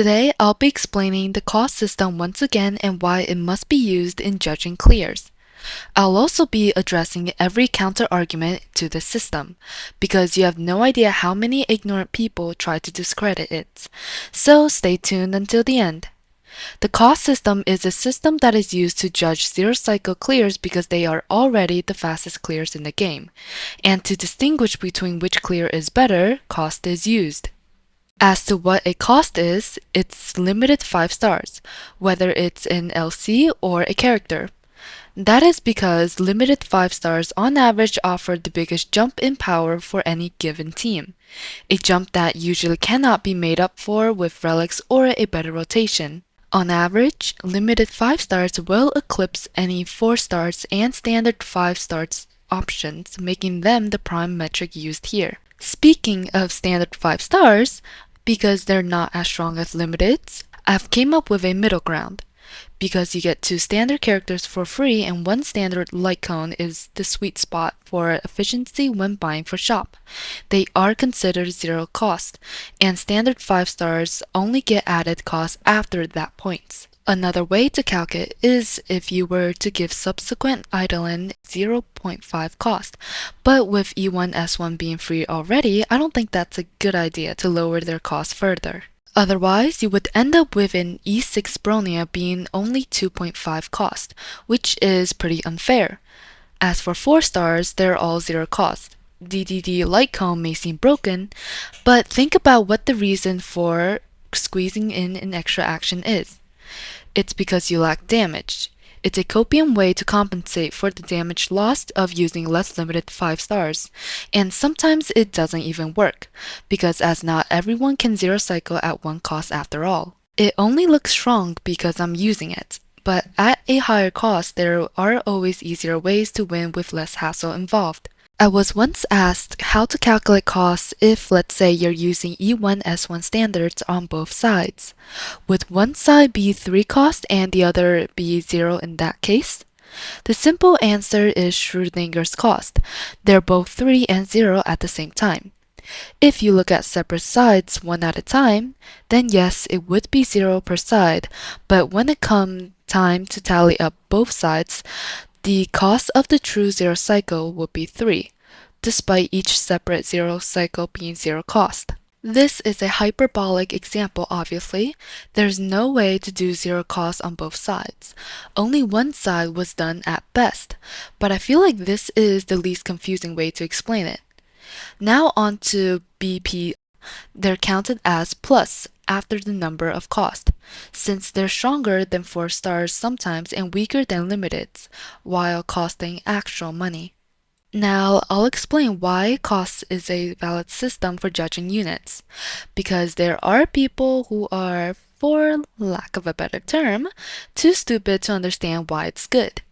Today, I'll be explaining the cost system once again and why it must be used in judging clears. I'll also be addressing every counter-argument to the system, because you have no idea how many ignorant people try to discredit it. So stay tuned until the end. The cost system is a system that is used to judge zero-cycle clears because they are already the fastest clears in the game, and to distinguish between which clear is better, cost is used. As to what a cost is, it's limited 5 stars, whether it's an LC or a character. That is because limited 5 stars on average offer the biggest jump in power for any given team, a jump that usually cannot be made up for with relics or a better rotation. On average, limited 5 stars will eclipse any 4 stars and standard 5 stars options, making them the prime metric used here. Speaking of standard 5 stars, because they're not as strong as limiteds, I've came up with a middle ground. Because you get 2 standard characters for free and 1 standard light cone is the sweet spot for efficiency when buying for shop. They are considered zero cost, and standard 5 stars only get added cost after that point. Another way to calculate is if you were to give subsequent Eidolon 0.5 cost, but with E1 S1 being free already, I don't think that's a good idea to lower their cost further. Otherwise, you would end up with an E6 Bronia being only 2.5 cost, which is pretty unfair. As for 4 stars, they're all 0 cost. DDD Light Cone may seem broken, but think about what the reason for squeezing in an extra action is. It's because you lack damage. It's a copium way to compensate for the damage lost of using less limited 5 stars, and sometimes it doesn't even work, because as not everyone can zero cycle at 1 cost after all. It only looks strong because I'm using it, but at a higher cost there are always easier ways to win with less hassle involved. I was once asked how to calculate costs if, let's say, you're using E1 S1 standards on both sides. Would one side be 3 cost and the other be 0 in that case? The simple answer is Schrödinger's cost. They're both 3 and 0 at the same time. If you look at separate sides one at a time, then yes, it would be 0 per side, but when it comes time to tally up both sides, the cost of the true zero cycle would be 3, despite each separate zero cycle being 0 cost. This is a hyperbolic example, obviously. There's no way to do 0 cost on both sides. Only one side was done at best, but I feel like this is the least confusing way to explain it. Now on to BP. They're counted as plus after the number of cost, since they're stronger than 4 stars sometimes and weaker than limiteds, while costing actual money. Now, I'll explain why cost is a valid system for judging units, because there are people who are, for lack of a better term, too stupid to understand why it's good.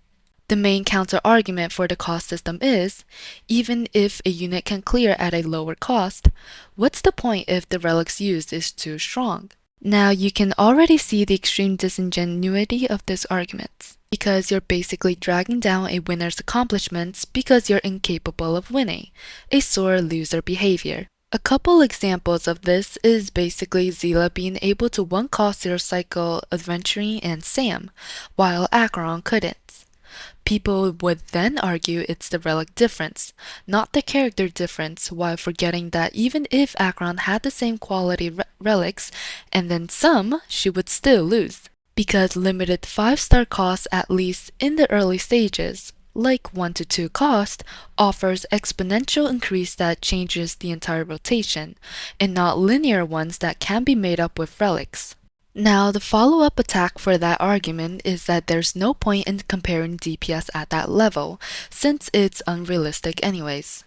The main counter-argument for the cost system is, even if a unit can clear at a lower cost, what's the point if the relics used is too strong? Now you can already see the extreme disingenuity of this argument, because you're basically dragging down a winner's accomplishments because you're incapable of winning, a sore loser behavior. A couple examples of this is basically Zila being able to 1 cost 0 cycle Adventuring and Sam, while Acheron couldn't. People would then argue it's the relic difference, not the character difference, while forgetting that even if Acheron had the same quality relics and then some, she would still lose. Because limited 5-star cost, at least in the early stages, like 1 to 2 cost, offers exponential increase that changes the entire rotation, and not linear ones that can be made up with relics. Now, the follow-up attack for that argument is that there's no point in comparing DPS at that level, since it's unrealistic anyways.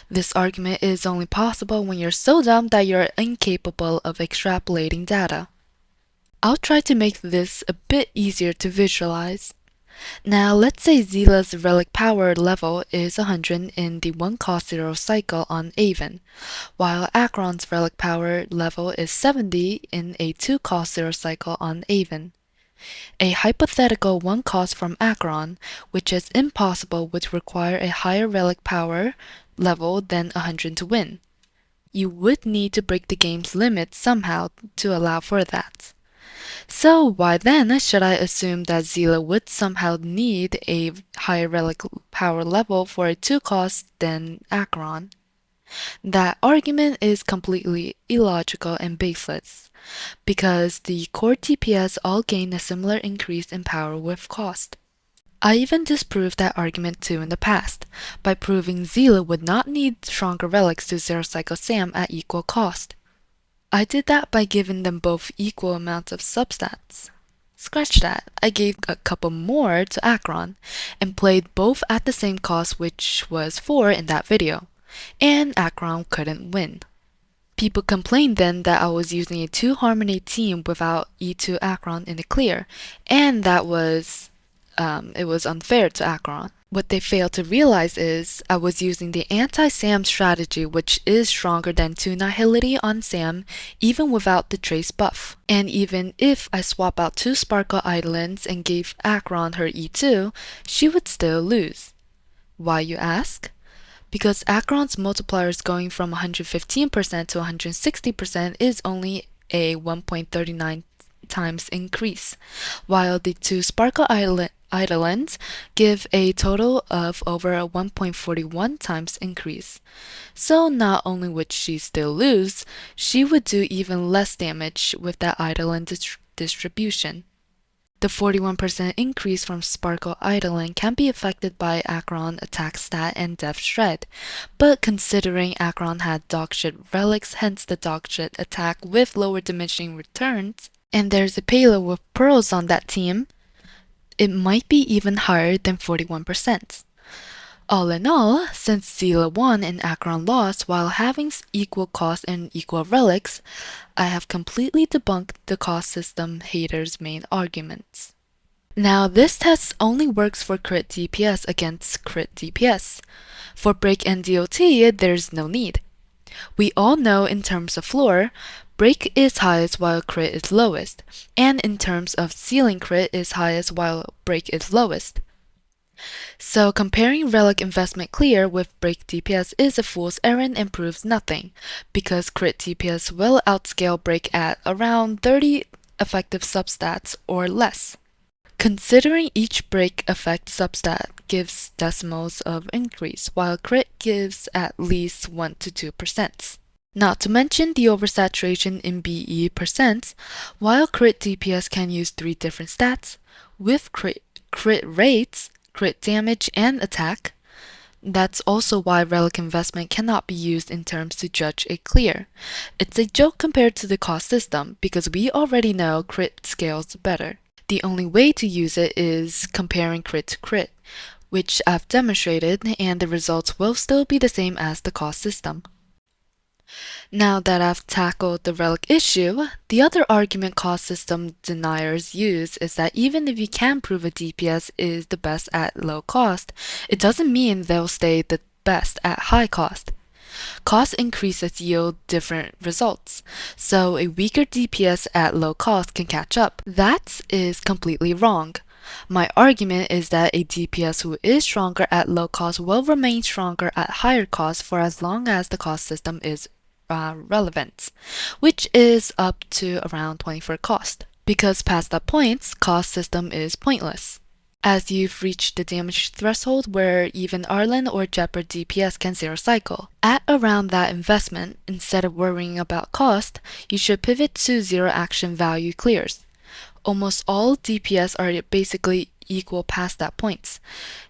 This argument is only possible when you're so dumb that you're incapable of extrapolating data. I'll try to make this a bit easier to visualize. Now, let's say Zila's relic power level is 100 in the 1 cost 0 cycle on Avon, while Acheron's relic power level is 70 in a 2 cost 0 cycle on Avon. A hypothetical 1 cost from Acheron, which is impossible, would require a higher relic power level than 100 to win. you would need to break the game's limits somehow to allow for that. So why then should I assume that Zila would somehow need a higher relic power level for a 2 cost than Acheron? That argument is completely illogical and baseless, because the core DPS all gain a similar increase in power with cost. I even disproved that argument too in the past, by proving Zila would not need stronger relics to zero cycle Sam at equal cost. I did that by giving them both equal amounts of substats. Scratch that, I gave a couple more to Acheron, and played both at the same cost, which was 4 in that video, and Acheron couldn't win. People complained then that I was using a 2 Harmony team without E2 Acheron in the clear, and that it was unfair to Acheron. What they failed to realize is I was using the anti-Sam strategy, which is stronger than 2 Nihility on Sam even without the Trace buff. And even if I swap out 2 Sparkle Idolins and gave Acheron her E2, she would still lose. Why, you ask? Because Acheron's multiplier is going from 115% to 160% is only a 1.39 times increase, while the 2 Sparkle Idolins give a total of over a 1.41 times increase. So not only would she still lose, she would do even less damage with that Idolin distribution. The 41% increase from Sparkle Idolin can be affected by Acheron attack stat and Death Shred, but considering Acheron had dogshit relics, hence the dogshit attack with lower diminishing returns, and there's a payload with pearls on that team, it might be even higher than 41%. All in all, since Zila won and Acheron lost while having equal cost and equal relics, I have completely debunked the cost system haters' main arguments. Now, this test only works for crit DPS against crit DPS. For break and DOT, there's no need. We all know in terms of floor, break is highest while crit is lowest, and in terms of ceiling crit is highest while break is lowest. So comparing relic investment clear with break DPS is a fool's errand and proves nothing, because crit DPS will outscale break at around 30 effective substats or less. Considering each break effect substat gives decimals of increase, while crit gives at least 1 to 2%. Not to mention the oversaturation in BE percents, while crit DPS can use 3 different stats, with crit rates, crit damage, and attack. That's also why relic investment cannot be used in terms to judge a clear. It's a joke compared to the cost system, because we already know crit scales better. The only way to use it is comparing crit to crit, which I've demonstrated, and the results will still be the same as the cost system. Now that I've tackled the relic issue, the other argument cost system deniers use is that even if you can prove a DPS is the best at low cost, it doesn't mean they'll stay the best at high cost. Cost increases yield different results, so a weaker DPS at low cost can catch up. That is completely wrong. My argument is that a DPS who is stronger at low cost will remain stronger at higher cost for as long as the cost system is relevant, which is up to around 24 cost. Because past that point, cost system is pointless, as you've reached the damage threshold where even Arlen or Jeopard DPS can zero cycle. At around that investment, instead of worrying about cost, you should pivot to zero action value clears. Almost all DPS are basically equal past that point,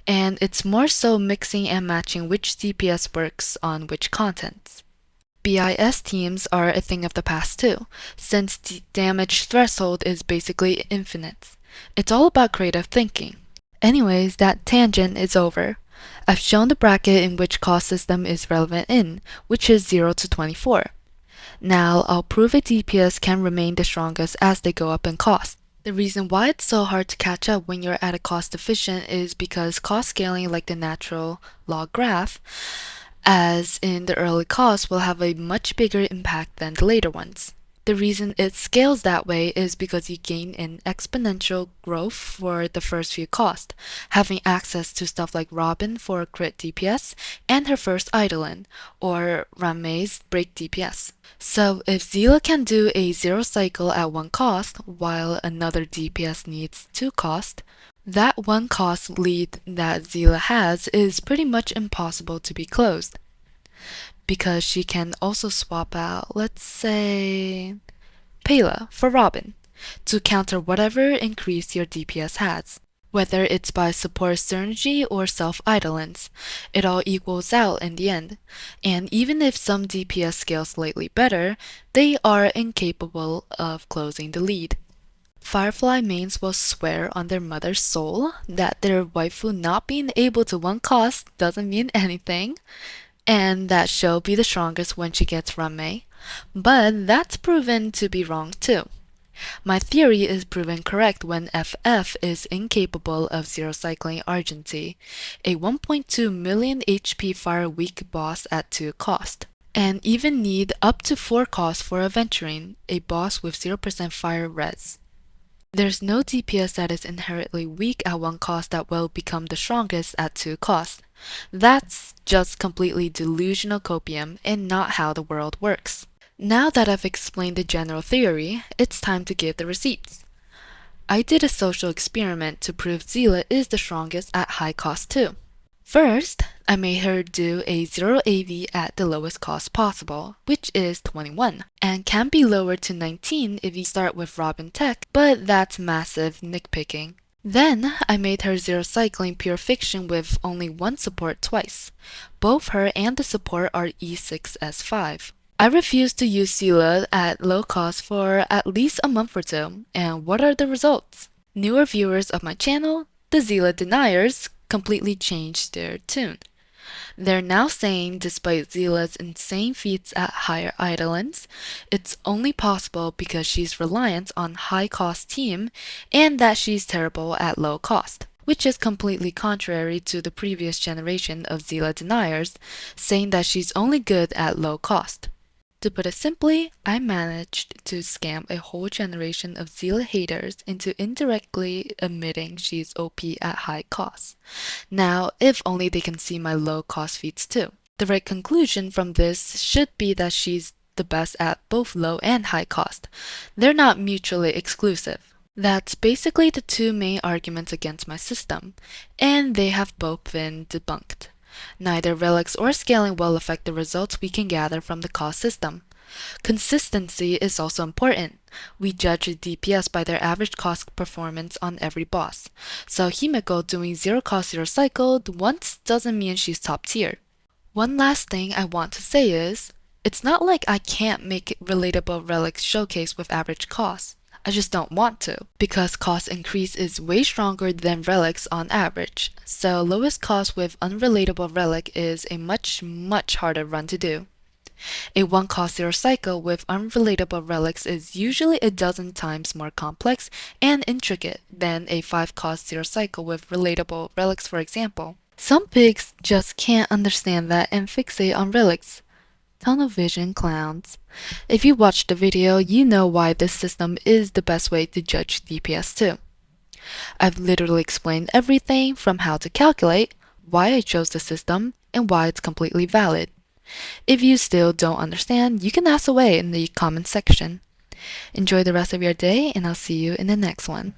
and it's more so mixing and matching which DPS works on which contents. BIS teams are a thing of the past too, since the damage threshold is basically infinite. It's all about creative thinking. Anyways, that tangent is over. I've shown the bracket in which cost system is relevant in, which is 0 to 24. Now I'll prove a DPS can remain the strongest as they go up in cost. The reason why it's so hard to catch up when you're at a cost efficient is because cost scaling, like the natural log graph, as in the early costs, will have a much bigger impact than the later ones. The reason it scales that way is because you gain an exponential growth for the first few costs, having access to stuff like Robin for crit DPS and her first Eidolon, or Ramei's break DPS. So if Zila can do a 0 cycle at 1 cost, while another DPS needs 2 cost, that 1 cost lead that Zila has is pretty much impossible to be closed, because she can also swap out, let's say, Pela for Robin, to counter whatever increase your DPS has. Whether it's by support synergy or self-idolence, it all equals out in the end, and even if some DPS scale slightly better, they are incapable of closing the lead. Firefly mains will swear on their mother's soul that their waifu not being able to one cost doesn't mean anything, and that she'll be the strongest when she gets Ramei, but that's proven to be wrong too. My theory is proven correct when FF is incapable of zero cycling Argenty, a 1.2 million HP fire weak boss at 2 cost, and even need up to 4 cost for Aventurine, a boss with 0% fire res. There's no DPS that is inherently weak at 1 cost that will become the strongest at 2 cost. That's just completely delusional copium and not how the world works. Now that I've explained the general theory, it's time to give the receipts. I did a social experiment to prove Zila is the strongest at high cost too. First, I made her do a 0 AV at the lowest cost possible, which is 21, and can be lowered to 19 if you start with Robin Tech, but that's massive nitpicking. Then, I made her 0 cycling pure fiction with only one support twice. Both her and the support are E6S5. I refused to use Zila at low cost for at least a month or two, and what are the results? Newer viewers of my channel, the Zila deniers, completely changed their tune. They're now saying despite Zila's insane feats at higher Eidolons, it's only possible because she's reliant on high cost team and that she's terrible at low cost, which is completely contrary to the previous generation of Zila deniers, saying that she's only good at low cost. To put it simply, I managed to scam a whole generation of Zila haters into indirectly admitting she's OP at high cost. Now, if only they can see my low cost feats too. The right conclusion from this should be that she's the best at both low and high cost. They're not mutually exclusive. That's basically the two main arguments against my system, and they have both been debunked. Neither relics or scaling will affect the results we can gather from the cost system. Consistency is also important. We judge a DPS by their average cost performance on every boss. So Himeko doing 0 cost 0 cycled once doesn't mean she's top tier. One last thing I want to say is, it's not like I can't make relatable relics showcase with average cost. I just don't want to, because cost increase is way stronger than relics on average, so lowest cost with unrelatable relic is a much harder run to do. A 1 cost 0 cycle with unrelatable relics is usually a dozen times more complex and intricate than a 5 cost 0 cycle with relatable relics, for example. Some pigs just can't understand that and fixate on relics. Tunnel vision clowns. If you watched the video, you know why this system is the best way to judge DPS too. I've literally explained everything from how to calculate, why I chose the system, and why it's completely valid. If you still don't understand, you can ask away in the comment section. Enjoy the rest of your day, and I'll see you in the next one.